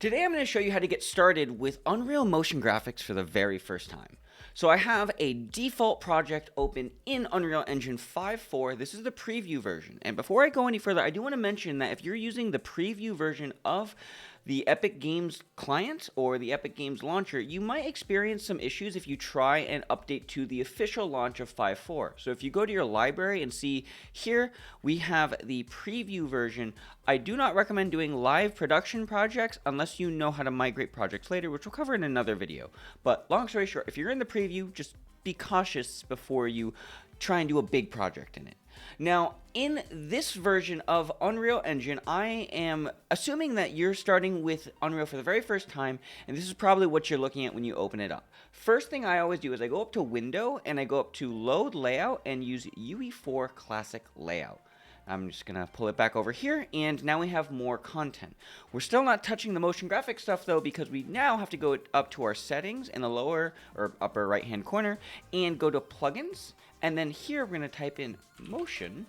Today I'm going to show you how to get started with Unreal Motion Graphics for the very first time. So I have a default project open in Unreal Engine 5.4. This is the preview version. And before I go any further, I do want to mention that if you're using the preview version of the Epic Games client or the Epic Games launcher, you might experience some issues if you try and update to the official launch of 5.4. So if you go to your library and see here, we have the preview version. I do not recommend doing live production projects unless you know how to migrate projects later, which we'll cover in another video. But long story short, if you're in the preview, just be cautious before you try and do a big project in it. Now, in this version of Unreal Engine, I am assuming that you're starting with Unreal for the very first time, and this is probably what you're looking at when you open it up. First thing I always do is I go up to Window, and I go up to Load Layout, and use UE4 Classic Layout. I'm just going to pull it back over here, and now we have more content. We're still not touching the motion graphics stuff, though, because we now have to go up to our settings in the lower or upper right-hand corner and go to Plugins, and then here we're going to type in Motion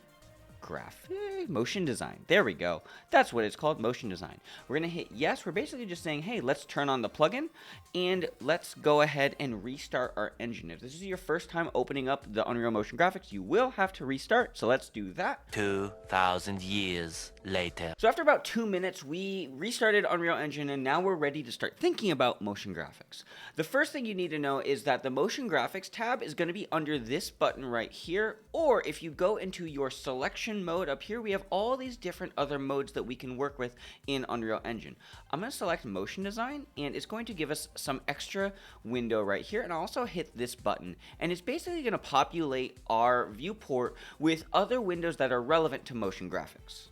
Design. There we go. That's what it's called, Motion Design. We're going to hit yes. We're basically just saying, hey, let's turn on the plugin and let's go ahead and restart our engine. If this is your first time opening up the Unreal Motion Graphics, you will have to restart. So let's do that. 2,000 years later. So after about 2 minutes, we restarted Unreal Engine, and now we're ready to start thinking about motion graphics. The first thing you need to know is that the motion graphics tab is going to be under this button right here, or if you go into your selection mode up here, we have all these different other modes that we can work with in Unreal Engine. I'm going to select Motion Design, and it's going to give us some extra window right here, and I'll also hit this button, and it's basically going to populate our viewport with other windows that are relevant to motion graphics.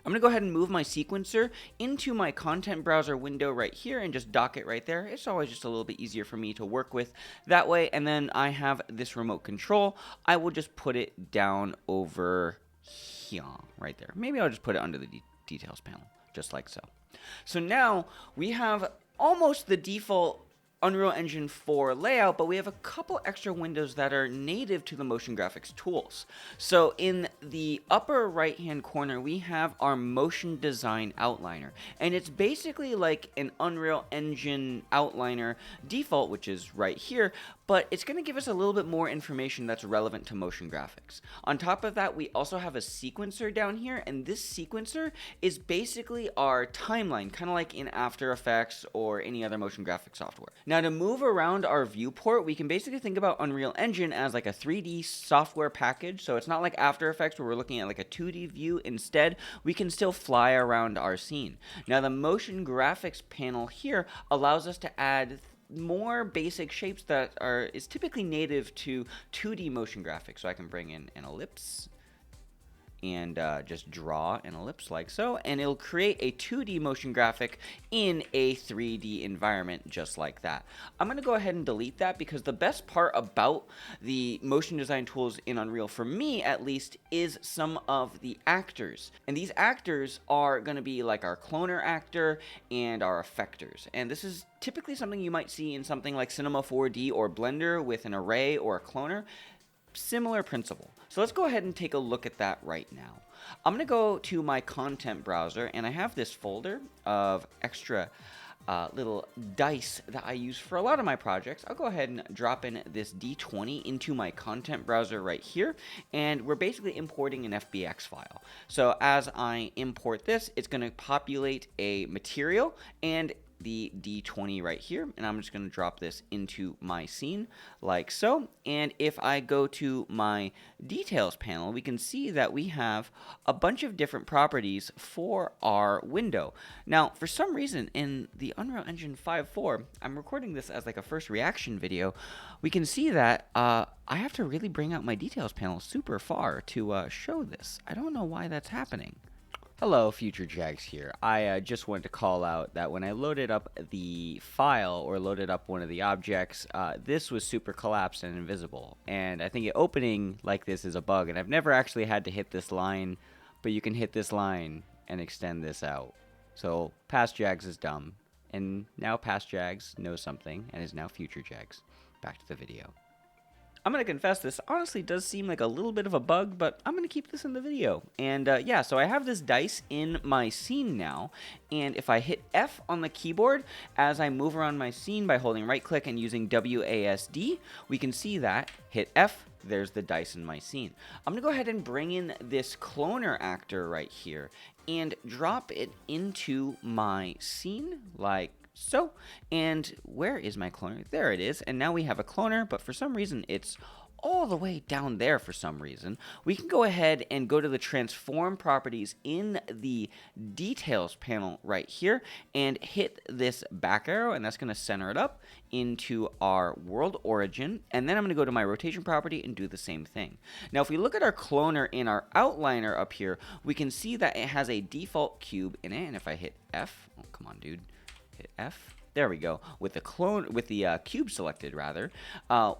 I'm going to go ahead and move my sequencer into my content browser window right here and just dock it right there. It's always just a little bit easier for me to work with that way. And then I have this remote control. I will just put it down over here, right there. Maybe I'll just put it under the details panel, just like so. So now we have almost the default Unreal Engine 4 layout, but we have a couple extra windows that are native to the motion graphics tools. So in the upper right hand corner, we have our motion design outliner, and it's basically like an Unreal Engine outliner default, which is right here, but it's going to give us a little bit more information that's relevant to motion graphics. On top of that, we also have a sequencer down here, and this sequencer is basically our timeline, kind of like in After Effects or any other motion graphics software. Now, to move around our viewport, we can basically think about Unreal Engine as like a 3D software package. So it's not like After Effects where we're looking at like a 2D view. Instead, we can still fly around our scene. Now, the motion graphics panel here allows us to add more basic shapes that is typically native to 2D motion graphics. So I can bring in an ellipse and just draw an ellipse like so, and it'll create a 2D motion graphic in a 3D environment just like that. I'm going to go ahead and delete that because the best part about the motion design tools in Unreal, for me at least, is some of the actors. And these actors are going to be like our cloner actor and our effectors. And this is typically something you might see in something like Cinema4D or Blender with an array or a cloner. Similar principle. So let's go ahead and take a look at that right now. I'm going to go to my content browser, and I have this folder of extra little dice that I use for a lot of my projects. I'll go ahead and drop in this D20 into my content browser right here, and we're basically importing an FBX file. So as I import this, it's going to populate a material and the D20 right here, and I'm just going to drop this into my scene like so. And if I go to my details panel, we can see that we have a bunch of different properties for our window. Now, for some reason in the Unreal Engine 5.4, I'm recording this as like a first reaction video, we can see that I have to really bring out my details panel super far to show this. I don't know why that's happening. Hello, Future Jags here. I just wanted to call out that when I loaded up the file or loaded up one of the objects, this was super collapsed and invisible. And I think opening like this is a bug, and I've never actually had to hit this line, but you can hit this line and extend this out. So Past Jags is dumb, and now Past Jags knows something and is now Future Jags. Back to the video. I'm going to confess this honestly does seem like a little bit of a bug, but I'm going to keep this in the video. And yeah, so I have this dice in my scene now, and if I hit F on the keyboard as I move around my scene by holding right click and using WASD, we can see that, hit F, there's the dice in my scene. I'm going to go ahead and bring in this cloner actor right here and drop it into my scene like so. And where is my cloner? There it is. And now we have a cloner, but for some reason it's all the way down there for some reason. We can go ahead and go to the transform properties in the details panel right here and hit this back arrow, and that's going to center it up into our world origin. And then I'm going to go to my rotation property and do the same thing. Now if we look at our cloner in our outliner up here, we can see that it has a default cube in it. And if I hit F, oh come on dude, hit F, there we go, with the cube selected rather,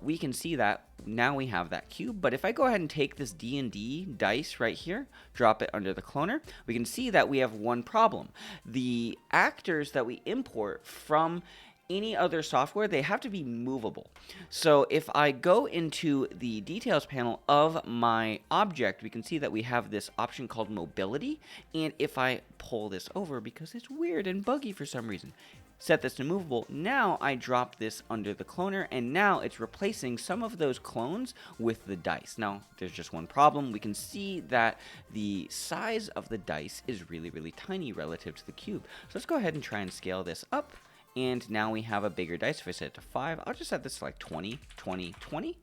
we can see that now we have that cube. But if I go ahead and take this D&D dice right here, drop it under the cloner, we can see that we have one problem. The actors that we import from any other software, they have to be movable. So if I go into the details panel of my object, we can see that we have this option called mobility. And if I pull this over, because it's weird and buggy for some reason, set this to movable, now I drop this under the cloner, and now it's replacing some of those clones with the dice. Now, there's just one problem. We can see that the size of the dice is really, really tiny relative to the cube. So let's go ahead and try and scale this up. And now we have a bigger dice. If I set it to 5, I'll just set this to like 20, 20, 20.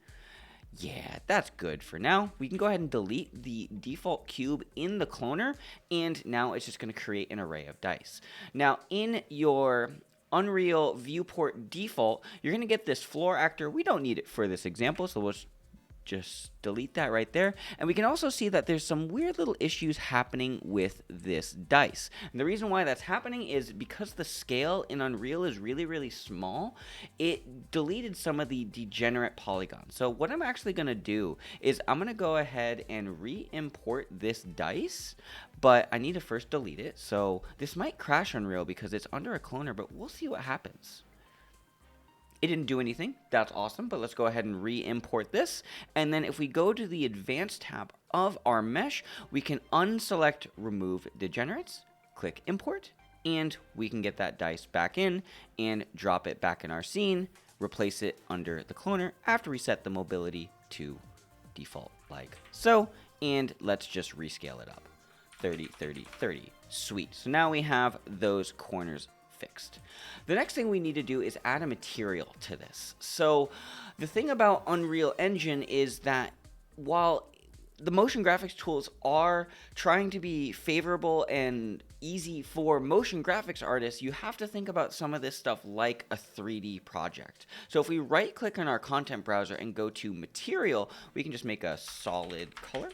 Yeah, that's good for now. We can go ahead and delete the default cube in the cloner, and now it's just going to create an array of dice. Now, in your Unreal viewport default, you're going to get this floor actor. We don't need it for this example, so we'll just delete that right there. And we can also see that there's some weird little issues happening with this dice. And the reason why that's happening is because the scale in Unreal is really, really small, it deleted some of the degenerate polygons. So what I'm actually going to do is I'm going to go ahead and re-import this dice, but I need to first delete it. So this might crash Unreal because it's under a cloner, but we'll see what happens. It didn't do anything. That's awesome, but let's go ahead and re-import this. And then if we go to the Advanced tab of our mesh, we can unselect Remove Degenerates, click Import, and we can get that dice back in and drop it back in our scene, replace it under the cloner after we set the mobility to default like so, and let's just rescale it up. 30, 30, 30. Sweet. So now we have those corners fixed. The next thing we need to do is add a material to this. So the thing about Unreal Engine is that while the motion graphics tools are trying to be favorable and easy for motion graphics artists, you have to think about some of this stuff like a 3D project. So if we right click on our content browser and go to material, we can just make a solid color.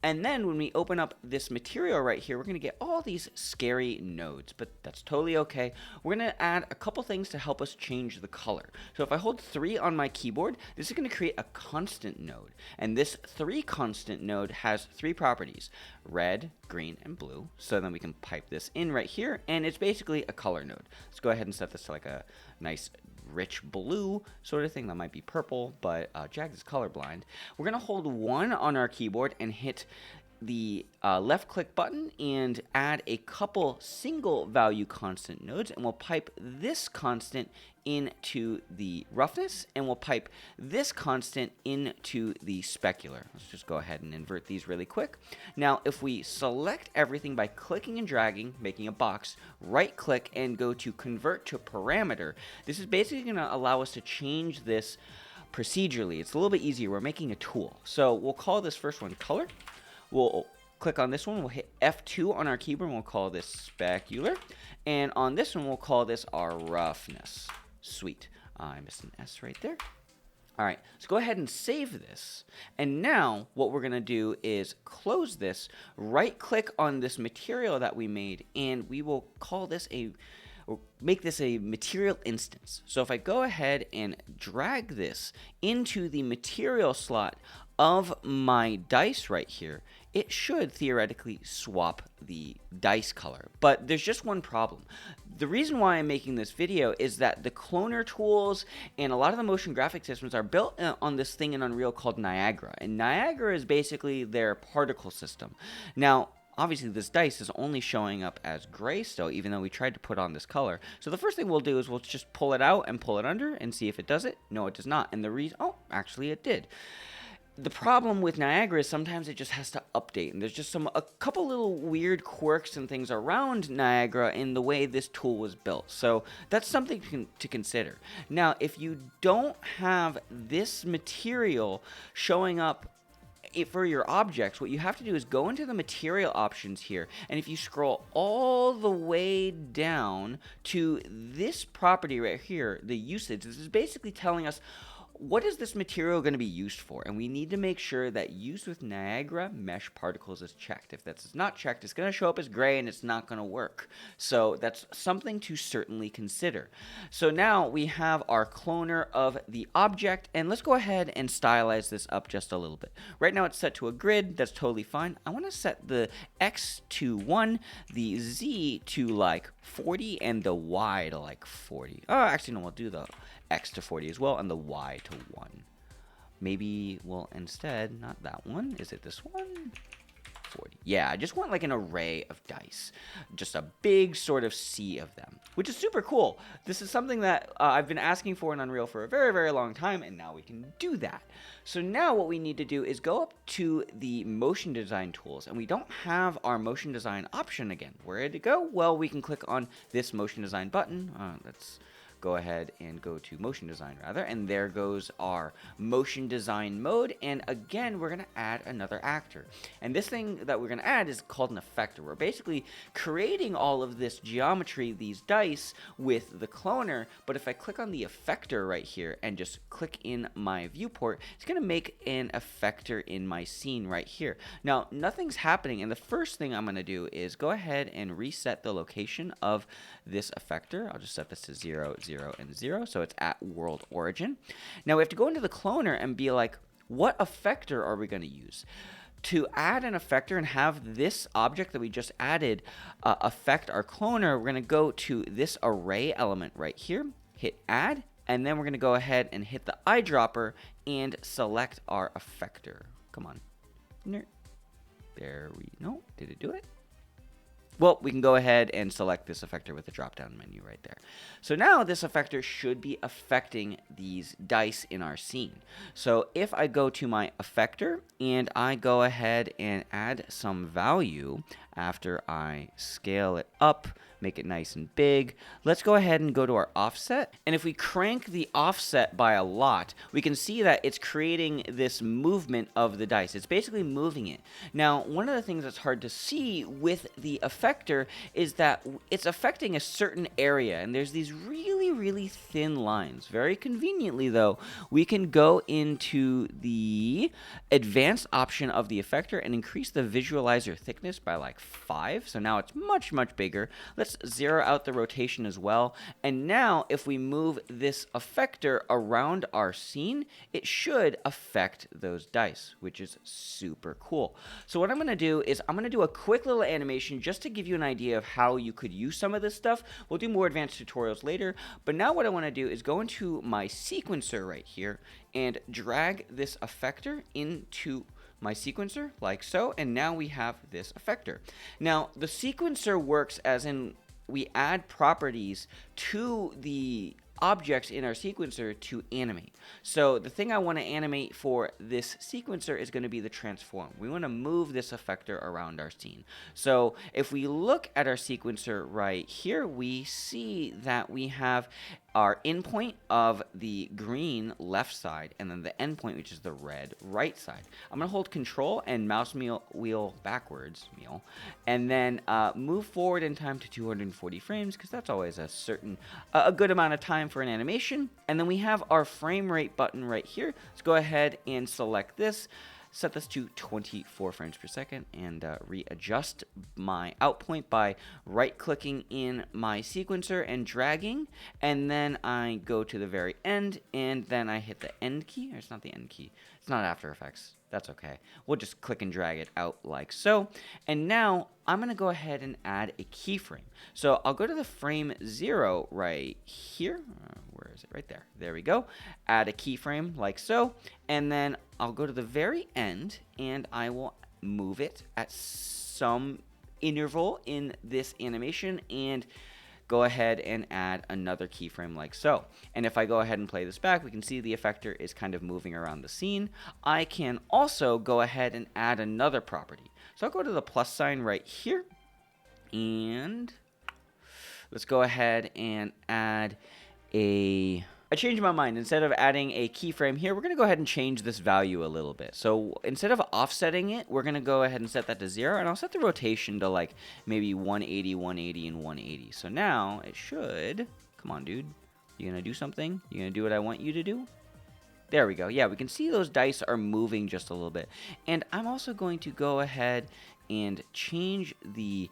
And then when we open up this material right here, we're going to get all these scary nodes, but that's totally okay. We're going to add a couple things to help us change the color. So if I hold 3 on my keyboard, this is going to create a constant node. And this 3 constant node has 3 properties: red, green, and blue. So then we can pipe this in right here, and it's basically a color node. Let's go ahead and set this to like a nice rich blue sort of thing. That might be purple, but Jags is colorblind. We're going to hold 1 on our keyboard and hit the left click button and add a couple single value constant nodes, and we'll pipe this constant into the roughness, and we'll pipe this constant into the specular. Let's just go ahead and invert these really quick. Now if we select everything by clicking and dragging, making a box, right click and go to convert to parameter, this is basically going to allow us to change this procedurally. It's a little bit easier. We're making a tool. So we'll call this first one color. We'll click on this one, we'll hit F2 on our keyboard, and we'll call this specular. And on this one, we'll call this our roughness. Sweet. I missed an S right there. All right, so go ahead and save this. And now what we're going to do is close this, right click on this material that we made, and we will call this or make this a material instance. So if I go ahead and drag this into the material slot of my dice right here, it should theoretically swap the dice color. But there's just one problem. The reason why I'm making this video is that the cloner tools and a lot of the motion graphic systems are built on this thing in Unreal called Niagara. And Niagara is basically their particle system. Now, obviously this dice is only showing up as gray still, even though we tried to put on this color. So the first thing we'll do is we'll just pull it out and pull it under and see if it does it. No, it does not. And the reason, oh, actually it did. The problem with Niagara is sometimes it just has to update, and there's just a couple little weird quirks and things around Niagara in the way this tool was built. So that's something to consider. Now, if you don't have this material showing up for your objects, what you have to do is go into the material options here, and if you scroll all the way down to this property right here, the usage, this is basically telling us what is this material going to be used for? And we need to make sure that used with Niagara mesh particles is checked. If that's not checked, it's going to show up as gray and it's not going to work. So that's something to certainly consider. So now we have our cloner of the object, and let's go ahead and stylize this up just a little bit. Right now it's set to a grid. That's totally fine. I want to set the X to 1, the Z to like 40, and the Y to like 40. Oh, actually, no, we'll do the X to 40 as well, and the Y to 1. Maybe we'll instead, not that one. Is it this one? 40. Yeah, I just want like an array of dice. Just a big sort of sea of them, which is super cool. This is something that I've been asking for in Unreal for a very, very long time, and now we can do that. So now what we need to do is go up to the motion design tools, and we don't have our motion design option again. Where did it go? Well, we can click on this motion design button. Let's go ahead and go to motion design rather, and there goes our motion design mode. And again, we're going to add another actor, and this thing that we're going to add is called an effector. We're basically creating all of this geometry, these dice, with the cloner. But if I click on the effector right here and just click in my viewport, it's going to make an effector in my scene right here. Now nothing's happening, and the first thing I'm going to do is go ahead and reset the location of this effector. I'll just set this to 0, 0, and 0, so it's at world origin. Now we have to go into the cloner and be like, what effector are we going to use? To add an effector and have this object that we just added affect our cloner, we're going to go to this array element right here, hit add, and then we're going to go ahead and hit the eyedropper and select our effector. Come on. There we go. Did it do it? Well, we can go ahead and select this effector with the drop-down menu right there. So now this effector should be affecting these dice in our scene. So if I go to my effector and I go ahead and add some value after I scale it up, make it nice and big, let's go ahead and go to our offset. And if we crank the offset by a lot, we can see that it's creating this movement of the dice. It's basically moving it. Now, one of the things that's hard to see with the effector is that it's affecting a certain area, and there's these really, really thin lines. Very conveniently, though, we can go into the advanced option of the effector and increase the visualizer thickness by like 5. So now it's much, much bigger. Let's zero out the rotation as well. And now if we move this effector around our scene, it should affect those dice, which is super cool. So what I'm going to do is I'm going to do a quick little animation just to give you an idea of how you could use some of this stuff. We'll do more advanced tutorials later, but now what I want to do is go into my sequencer right here and drag this effector into my sequencer like so, and now we have this effector. Now the sequencer works as in we add properties to the objects in our sequencer to animate. So the thing I want to animate for this sequencer is going to be the transform. We want to move this effector around our scene. So if we look at our sequencer right here, we see that we have our endpoint of the green left side, and then the endpoint, which is the red right side. I'm going to hold control and mouse wheel backwards, and then move forward in time to 240 frames, because that's always a good amount of time for an animation. And then we have our frame rate button right here. Let's go ahead and select this. Set this to 24 frames per second and readjust my out point by right-clicking in my sequencer and dragging, and then I go to the very end, and then I hit the end key, or it's not the end key, It's not After Effects. That's okay. We'll just click and drag it out like so. And now I'm going to go ahead and add a keyframe. So I'll go to the frame 0 right here. Where is it? Right there. There we go. Add a keyframe like so. And then I'll go to the very end and I will move it at some interval in this animation and go ahead and add another keyframe like so. And if I go ahead and play this back, we can see the effector is kind of moving around the scene. I can also go ahead and add another property. So I'll go to the plus sign right here, and let's go ahead and add a... I changed my mind. Instead of adding a keyframe here, we're going to go ahead and change this value a little bit. So instead of offsetting it, we're going to go ahead and set that to 0, and I'll set the rotation to like maybe 180, 180, and 180. So now it should... Come on, dude. You going to do something? You going to do what I want you to do? There we go. Yeah, we can see those dice are moving just a little bit. And I'm also going to go ahead and change the...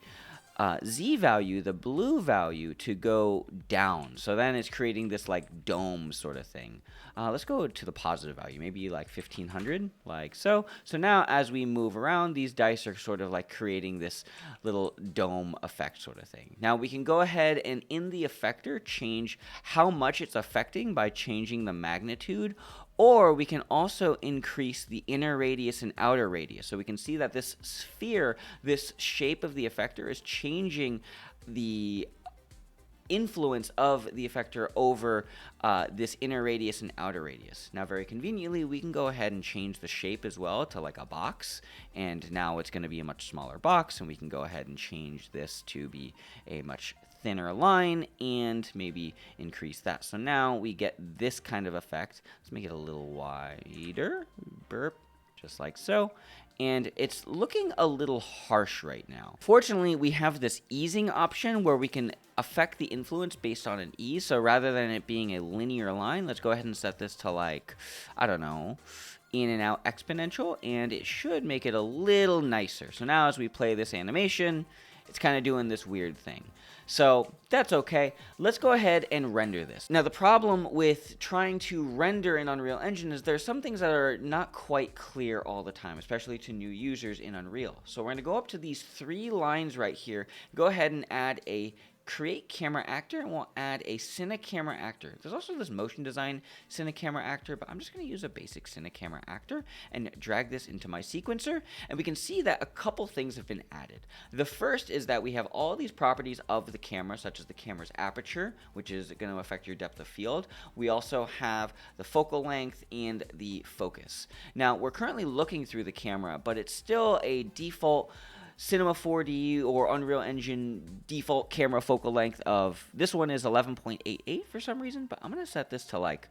Z value, the blue value, to go down. So then it's creating this like dome sort of thing. Let's go to the positive value, maybe like 1500, like so. So now as we move around, these dice are sort of like creating this little dome effect sort of thing. Now we can go ahead and in the effector change how much it's affecting by changing the magnitude. Or we can also increase the inner radius and outer radius. So we can see that this sphere, this shape of the effector is changing the influence of the effector over this inner radius and outer radius. Now very conveniently, we can go ahead and change the shape as well to like a box. And now it's going to be a much smaller box. And we can go ahead and change this to be a much thinner line and maybe increase that. So now we get this kind of effect. Let's make it a little wider. Burp, just like so. And it's looking a little harsh right now. Fortunately, we have this easing option where we can affect the influence based on an ease. So rather than it being a linear line, let's go ahead and set this to like, I don't know, in and out exponential, and it should make it a little nicer. So now as we play this animation, it's kind of doing this weird thing. So that's okay. Let's go ahead and render this. Now the problem with trying to render in Unreal Engine is there's some things that are not quite clear all the time, especially to new users in Unreal. So we're going to go up to these 3 lines right here, go ahead and add a create camera actor, and we'll add a Cine camera actor. There's also this motion design Cine camera actor, but I'm just going to use a basic Cine camera actor and drag this into my sequencer, and we can see that a couple things have been added. The first is that we have all these properties of the camera, such as the camera's aperture, which is going to affect your depth of field. We also have the focal length and the focus. Now, we're currently looking through the camera, but it's still a default Cinema4D or Unreal Engine default camera focal length of, this one is 11.88 for some reason, but I'm going to set this to like,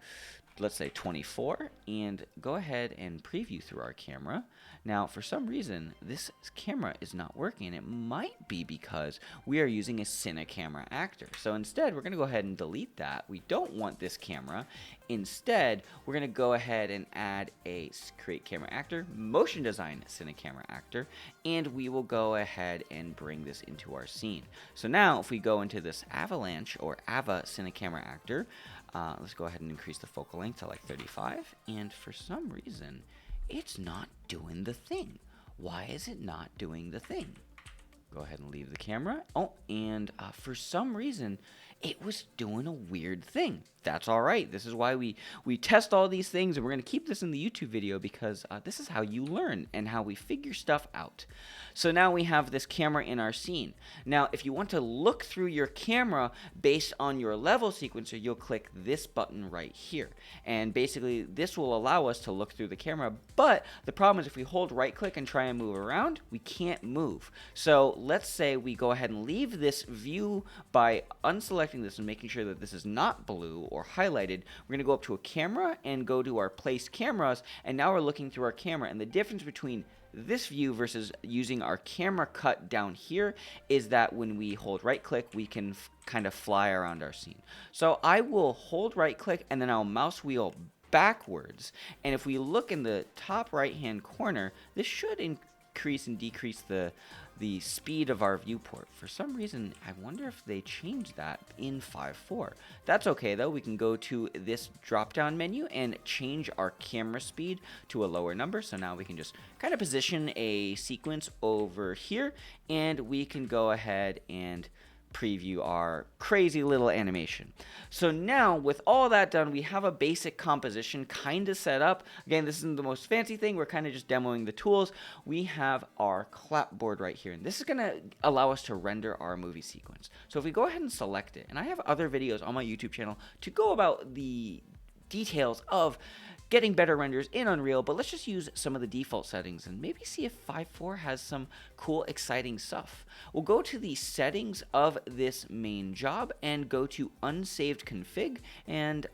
let's say 24, and go ahead and preview through our camera. Now, for some reason, this camera is not working. It might be because we are using a Cine camera actor. So instead, we're going to go ahead and delete that. We don't want this camera. Instead, we're going to go ahead and add a create camera actor, motion design Cine camera actor, and we will go ahead and bring this into our scene. So now, if we go into this avalanche or Ava Cine camera actor, let's go ahead and increase the focal length to like 35, and for some reason, it's not doing the thing. Why is it not doing the thing? Go ahead and leave the camera. Oh, and for some reason, it was doing a weird thing. That's all right. This is why we test all these things, and we're going to keep this in the YouTube video because this is how you learn and how we figure stuff out. So now we have this camera in our scene. Now, if you want to look through your camera based on your level sequencer, you'll click this button right here. And basically, this will allow us to look through the camera. But the problem is if we hold right-click and try and move around, we can't move. So let's say we go ahead and leave this view by unselecting this and making sure that this is not blue or highlighted. We're going to go up to a camera and go to our place cameras, and now we're looking through our camera, and the difference between this view versus using our camera cut down here is that when we hold right click, we can kind of fly around our scene. So I will hold right click and then I'll mouse wheel backwards, and if we look in the top right hand corner, this should increase and decrease the speed of our viewport. For some reason, I wonder if they changed that in 5.4. That's okay though. We can go to this drop down menu and change our camera speed to a lower number. So now we can just kind of position a sequence over here, and we can go ahead and preview our crazy little animation. So now with all that done, we have a basic composition kind of set up. Again, this isn't the most fancy thing. We're kind of just demoing the tools. We have our clapboard right here, and this is going to allow us to render our movie sequence. So if we go ahead and select it, and I have other videos on my YouTube channel to go about the details of getting better renders in Unreal, but let's just use some of the default settings and maybe see if 5.4 has some cool, exciting stuff. We'll go to the settings of this main job and go to unsaved config, and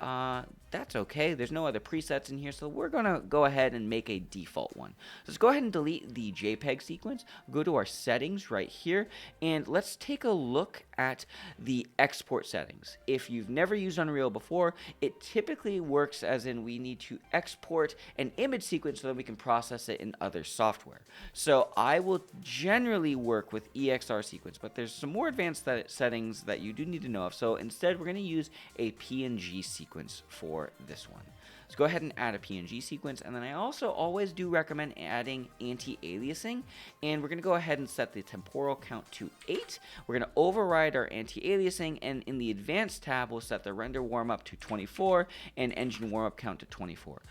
that's okay. There's no other presets in here, so we're gonna go ahead and make a default one. Let's go ahead and delete the JPEG sequence, go to our settings right here, and let's take a look at the export settings. If you've never used Unreal before, it typically works as in we need to export an image sequence so that we can process it in other software. So I will generally work with EXR sequence, but there's some more advanced settings that you do need to know of. So instead, we're going to use a PNG sequence for this one. Let's go ahead and add a PNG sequence, and then I also always do recommend adding anti-aliasing, and we're going to go ahead and set the temporal count to 8. We're going to override our anti-aliasing, and in the advanced tab, we'll set the render warm-up to 24 and engine warm-up count to 24.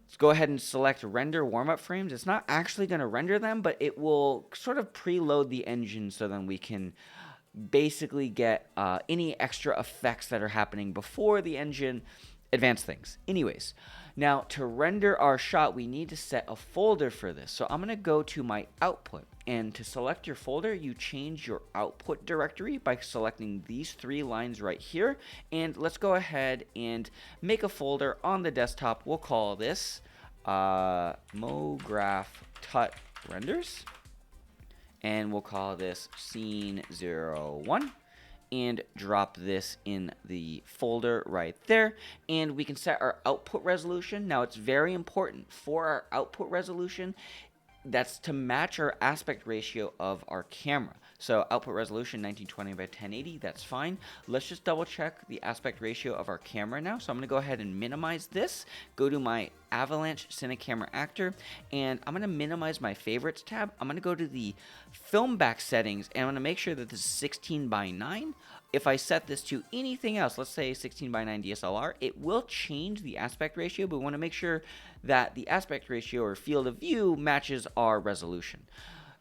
Let's go ahead and select render warm-up frames. It's not actually going to render them, but it will sort of preload the engine so then we can basically get any extra effects that are happening before the engine advanced things. Anyways, now to render our shot, we need to set a folder for this. So I'm going to go to my output, and to select your folder, you change your output directory by selecting these 3 lines right here. And let's go ahead and make a folder on the desktop. We'll call this MoGraph Tut Renders, and we'll call this Scene 01. And drop this in the folder right there, and we can set our output resolution. Now it's very important for our output resolution, that's to match our aspect ratio of our camera. So output resolution 1920 by 1080, that's fine. Let's just double check the aspect ratio of our camera now. So I'm going to go ahead and minimize this, go to my Avalanche Cine Camera Actor, and I'm going to minimize my favorites tab. I'm going to go to the film back settings, and I'm going to make sure that this is 16 by 9. If I set this to anything else, let's say 16 by 9 DSLR, it will change the aspect ratio, but we want to make sure that the aspect ratio or field of view matches our resolution.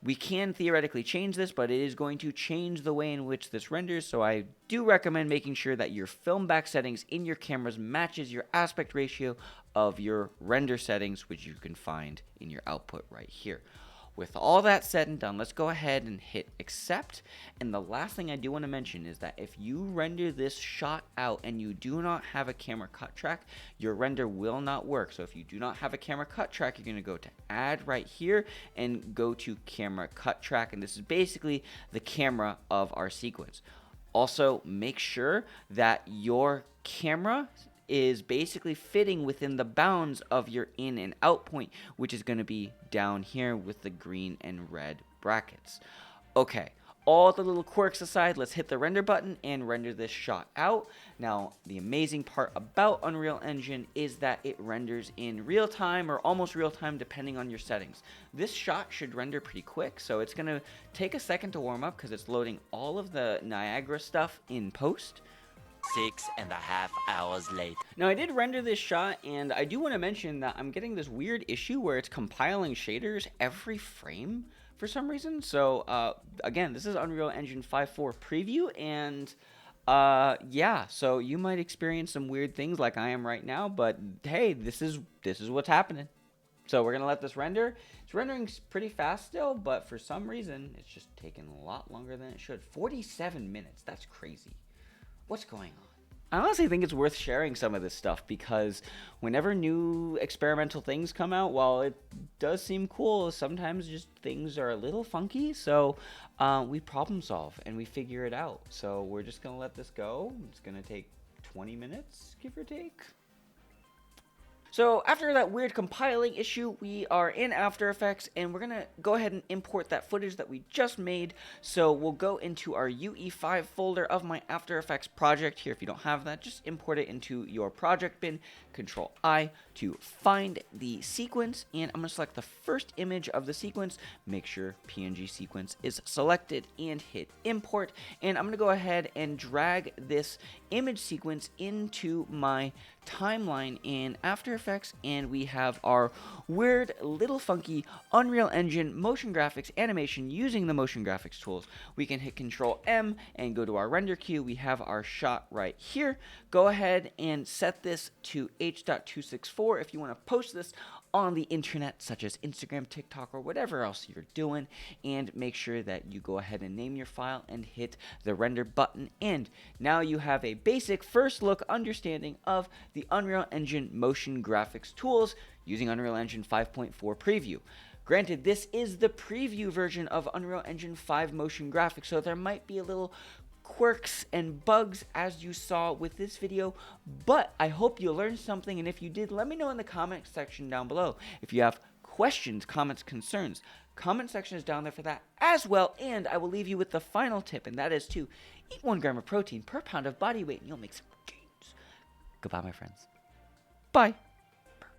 We can theoretically change this, but it is going to change the way in which this renders, so I do recommend making sure that your film back settings in your cameras matches your aspect ratio of your render settings, which you can find in your output right here. With all that said and done, let's go ahead and hit accept. And the last thing I do want to mention is that if you render this shot out and you do not have a camera cut track, your render will not work. So if you do not have a camera cut track, you're going to go to add right here and go to camera cut track. And this is basically the camera of our sequence. Also, make sure that your camera is basically fitting within the bounds of your in and out point, which is going to be down here with the green and red brackets. Okay, all the little quirks aside, let's hit the render button and render this shot out. Now, the amazing part about Unreal Engine is that it renders in real time or almost real time depending on your settings. This shot should render pretty quick, so it's going to take a second to warm up because it's loading all of the Niagara stuff in post. 6.5 hours later. Now I did render this shot, and I do want to mention that I'm getting this weird issue where it's compiling shaders every frame for some reason. So again, this is Unreal Engine 5.4 preview, and yeah, so you might experience some weird things like I am right now, but hey, this is what's happening. So we're gonna let this render. It's rendering pretty fast still, but for some reason it's just taking a lot longer than it should. 47 minutes, that's crazy. What's going on? I honestly think it's worth sharing some of this stuff because whenever new experimental things come out, while it does seem cool, sometimes just things are a little funky. So we problem solve and we figure it out. So we're just going to let this go. It's going to take 20 minutes, give or take. So after that weird compiling issue, we are in After Effects, and we're gonna go ahead and import that footage that we just made. So we'll go into our UE5 folder of my After Effects project here. If you don't have that, just import it into your project bin, Control I to find the sequence, and I'm gonna select the first image of the sequence, make sure PNG sequence is selected, and hit import. And I'm gonna go ahead and drag this image sequence into my timeline in After Effects, and we have our weird little funky Unreal Engine motion graphics animation using the motion graphics tools. We can hit Control M and go to our render queue. We have our shot right here. Go ahead and set this to H.264 if you want to post this on the internet, such as Instagram, TikTok, or whatever else you're doing, and make sure that you go ahead and name your file and hit the render button. And now you have a basic first look understanding of the Unreal Engine motion graphics tools using Unreal Engine 5.4 preview. Granted, this is the preview version of Unreal Engine 5 motion graphics, so there might be a little quirks and bugs as you saw with this video, but I hope you learned something, and if you did, let me know in the comment section down below. If you have questions, comments, concerns, comment section is down there for that as well. And I will leave you with the final tip, and that is to eat 1 gram of protein per pound of body weight and you'll make some gains. Goodbye, my friends. Bye.